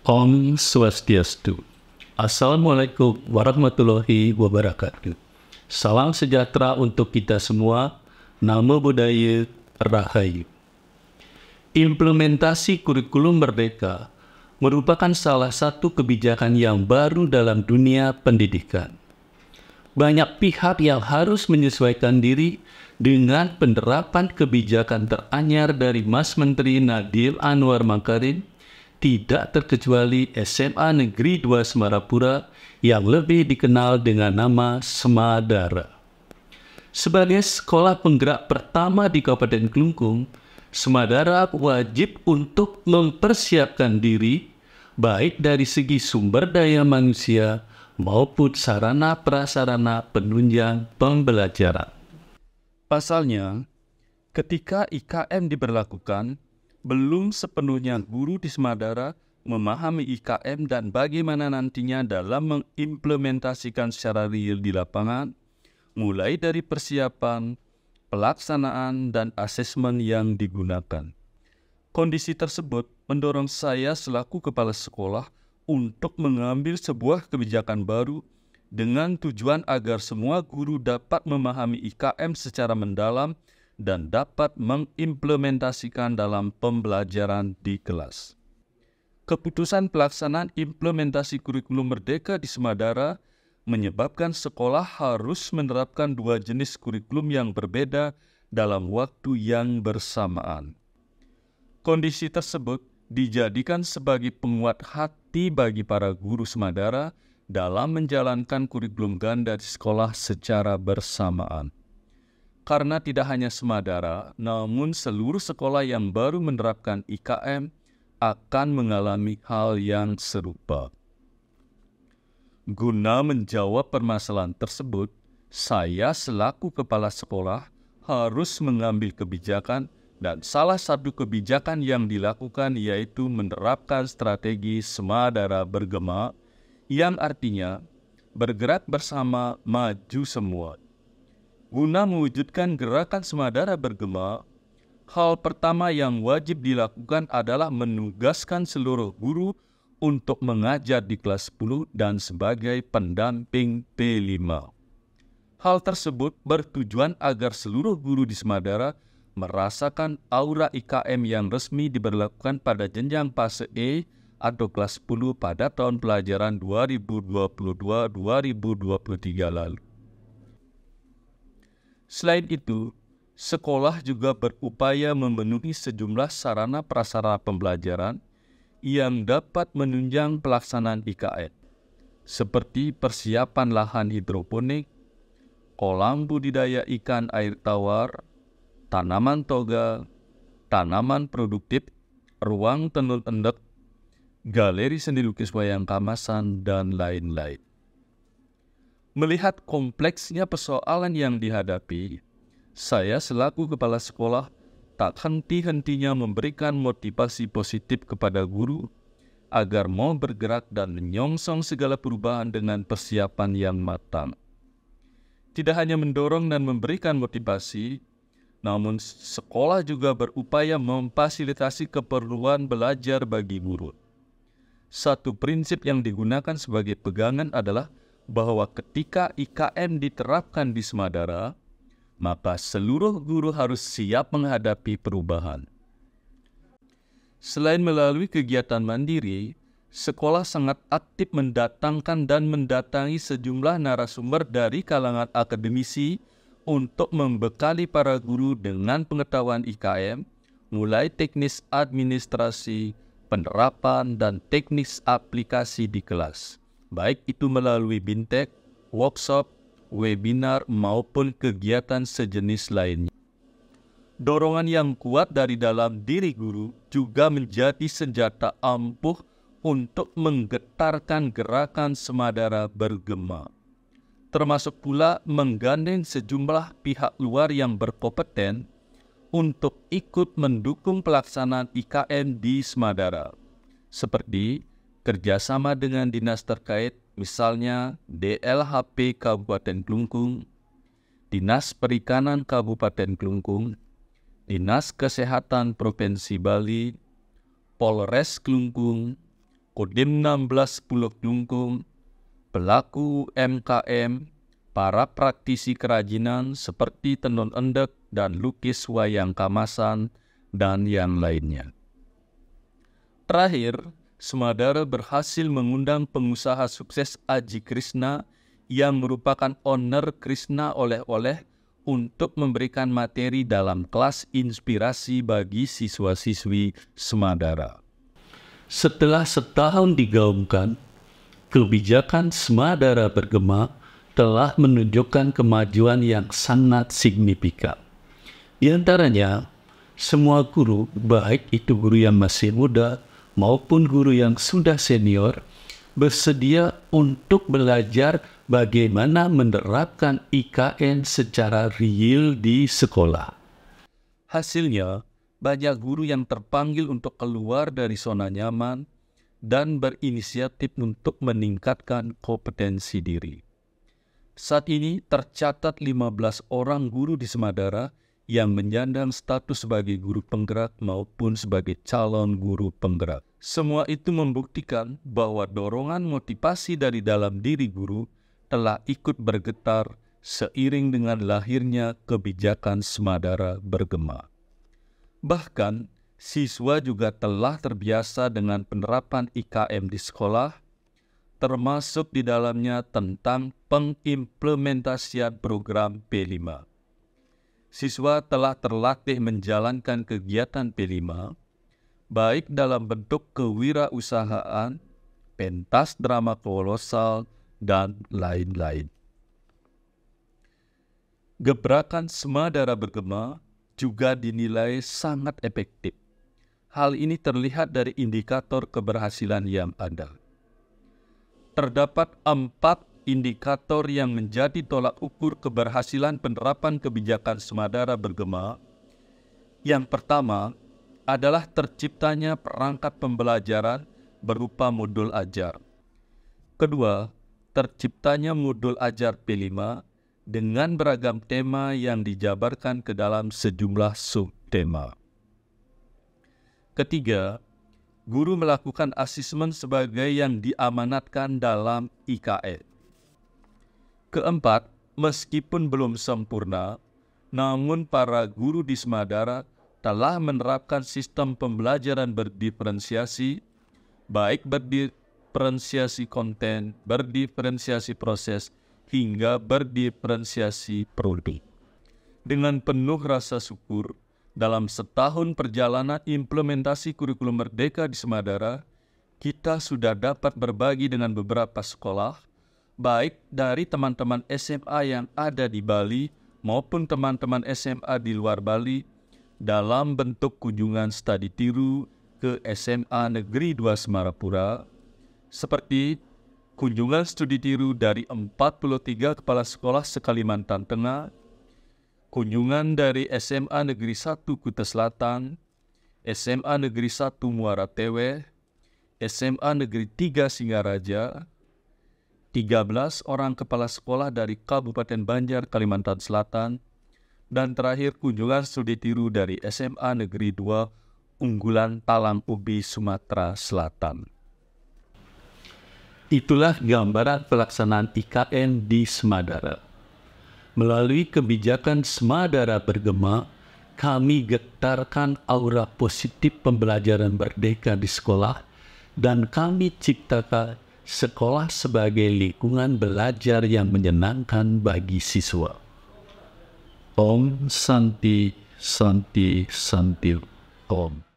Om Swastiastu. Assalamualaikum warahmatullahi wabarakatuh. Salam sejahtera untuk kita semua. Namo Buddhaya, Rahayu. Implementasi kurikulum merdeka merupakan salah satu kebijakan yang baru dalam dunia pendidikan. Banyak pihak yang harus menyesuaikan diri dengan penerapan kebijakan teranyar dari Mas Menteri Nadiem Anwar Makarim, tidak terkecuali SMA Negeri 2 Semarapura yang lebih dikenal dengan nama Semadara. Sebagai sekolah penggerak pertama di Kabupaten Klungkung, Semadara wajib untuk mempersiapkan diri baik dari segi sumber daya manusia maupun sarana prasarana penunjang pembelajaran. Pasalnya, ketika IKM diberlakukan, belum sepenuhnya guru di Semadara memahami IKM dan bagaimana nantinya dalam mengimplementasikan secara real di lapangan, mulai dari persiapan, pelaksanaan, dan asesmen yang digunakan. Kondisi tersebut mendorong saya selaku kepala sekolah untuk mengambil sebuah kebijakan baru dengan tujuan agar semua guru dapat memahami IKM secara mendalam dan dapat mengimplementasikan dalam pembelajaran di kelas. Keputusan pelaksanaan implementasi kurikulum merdeka di Semadara menyebabkan sekolah harus menerapkan dua jenis kurikulum yang berbeda dalam waktu yang bersamaan. Kondisi tersebut dijadikan sebagai penguat hati bagi para guru Semadara dalam menjalankan kurikulum ganda di sekolah secara bersamaan. Karena tidak hanya Semadara, namun seluruh sekolah yang baru menerapkan IKM akan mengalami hal yang serupa. Guna menjawab permasalahan tersebut, saya selaku kepala sekolah harus mengambil kebijakan, dan salah satu kebijakan yang dilakukan yaitu menerapkan strategi Semadara Bergema, yang artinya bergerak bersama, maju semua. Guna mewujudkan gerakan Semadara Bergema, hal pertama yang wajib dilakukan adalah menugaskan seluruh guru untuk mengajar di kelas 10 dan sebagai pendamping P5. Hal tersebut bertujuan agar seluruh guru di Semadara merasakan aura IKM yang resmi diberlakukan pada jenjang fase E atau kelas 10 pada tahun pelajaran 2022-2023 lalu. Selain itu, sekolah juga berupaya memenuhi sejumlah sarana prasarana pembelajaran yang dapat menunjang pelaksanaan IKM, seperti persiapan lahan hidroponik, kolam budidaya ikan air tawar, tanaman toga, tanaman produktif, ruang tenun endek, galeri seni lukis wayang kamasan, dan lain-lain. Melihat kompleksnya persoalan yang dihadapi, saya selaku kepala sekolah tak henti-hentinya memberikan motivasi positif kepada guru agar mau bergerak dan menyongsong segala perubahan dengan persiapan yang matang. Tidak hanya mendorong dan memberikan motivasi, namun sekolah juga berupaya memfasilitasi keperluan belajar bagi guru. Satu prinsip yang digunakan sebagai pegangan adalah bahwa ketika IKM diterapkan di Semadara, maka seluruh guru harus siap menghadapi perubahan. Selain melalui kegiatan mandiri, sekolah sangat aktif mendatangkan dan mendatangi sejumlah narasumber dari kalangan akademisi untuk membekali para guru dengan pengetahuan IKM, mulai teknis administrasi, penerapan, dan teknis aplikasi di kelas, baik itu melalui bintek, workshop, webinar, maupun kegiatan sejenis lainnya. Dorongan yang kuat dari dalam diri guru juga menjadi senjata ampuh untuk menggetarkan gerakan Semadara Bergema, termasuk pula menggandeng sejumlah pihak luar yang berkompeten untuk ikut mendukung pelaksanaan IKM di Semadara, seperti kerjasama dengan dinas terkait, misalnya DLHP Kabupaten Klungkung, Dinas Perikanan Kabupaten Klungkung, Dinas Kesehatan Provinsi Bali, Polres Klungkung, Kodim 16 Pulau Jungkung, pelaku UMKM, para praktisi kerajinan seperti tenun endek dan lukis wayang kamasan, dan yang lainnya. Terakhir, Semadara berhasil mengundang pengusaha sukses Aji Krishna yang merupakan owner Krishna Oleh-oleh untuk memberikan materi dalam kelas inspirasi bagi siswa-siswi Semadara. Setelah setahun digaungkan, kebijakan Semadara Bergema telah menunjukkan kemajuan yang sangat signifikan. Di antaranya, semua guru, baik itu guru yang masih muda maupun guru yang sudah senior, bersedia untuk belajar bagaimana menerapkan IKN secara real di sekolah. Hasilnya, banyak guru yang terpanggil untuk keluar dari zona nyaman dan berinisiatif untuk meningkatkan kompetensi diri. Saat ini tercatat 15 orang guru di Semadara yang menyandang status sebagai guru penggerak maupun sebagai calon guru penggerak. Semua itu membuktikan bahwa dorongan motivasi dari dalam diri guru telah ikut bergetar seiring dengan lahirnya kebijakan Semadara Bergema. Bahkan, siswa juga telah terbiasa dengan penerapan IKM di sekolah, termasuk di dalamnya tentang pengimplementasian program P5. Siswa telah terlatih menjalankan kegiatan P5, baik dalam bentuk kewirausahaan, pentas drama kolosal, dan lain-lain. Gebrakan Semadara Bergema juga dinilai sangat efektif. Hal ini terlihat dari indikator keberhasilan yang ada. Terdapat 4 indikator yang menjadi tolak ukur keberhasilan penerapan kebijakan Semadara Bergema. Yang pertama adalah terciptanya perangkat pembelajaran berupa modul ajar. Kedua, terciptanya modul ajar P5 dengan beragam tema yang dijabarkan ke dalam sejumlah subtema. Ketiga, guru melakukan asesmen sebagai yang diamanatkan dalam IKN. Keempat, meskipun belum sempurna, namun para guru di Semadara telah menerapkan sistem pembelajaran berdiferensiasi, baik berdiferensiasi konten, berdiferensiasi proses, hingga berdiferensiasi produk. Dengan penuh rasa syukur, dalam setahun perjalanan implementasi kurikulum Merdeka di Semadara, kita sudah dapat berbagi dengan beberapa sekolah, baik dari teman-teman SMA yang ada di Bali maupun teman-teman SMA di luar Bali, dalam bentuk kunjungan studi tiru ke SMA Negeri 2 Semarapura, seperti kunjungan studi tiru dari 43 kepala sekolah se-Kalimantan Tengah, kunjungan dari SMA Negeri 1 Kuta Selatan, SMA Negeri 1 Muara Teweh, SMA Negeri 3 Singaraja, 13 orang kepala sekolah dari Kabupaten Banjar, Kalimantan Selatan, dan terakhir kunjungan studi tiru dari SMA Negeri 2 Unggulan Talang Ubi, Sumatera Selatan. Itulah gambaran pelaksanaan IKN di Semadara. Melalui kebijakan Semadara Bergema, kami getarkan aura positif pembelajaran merdeka di sekolah dan kami ciptakan sekolah sebagai lingkungan belajar yang menyenangkan bagi siswa. Om Santi Santi Santi Om.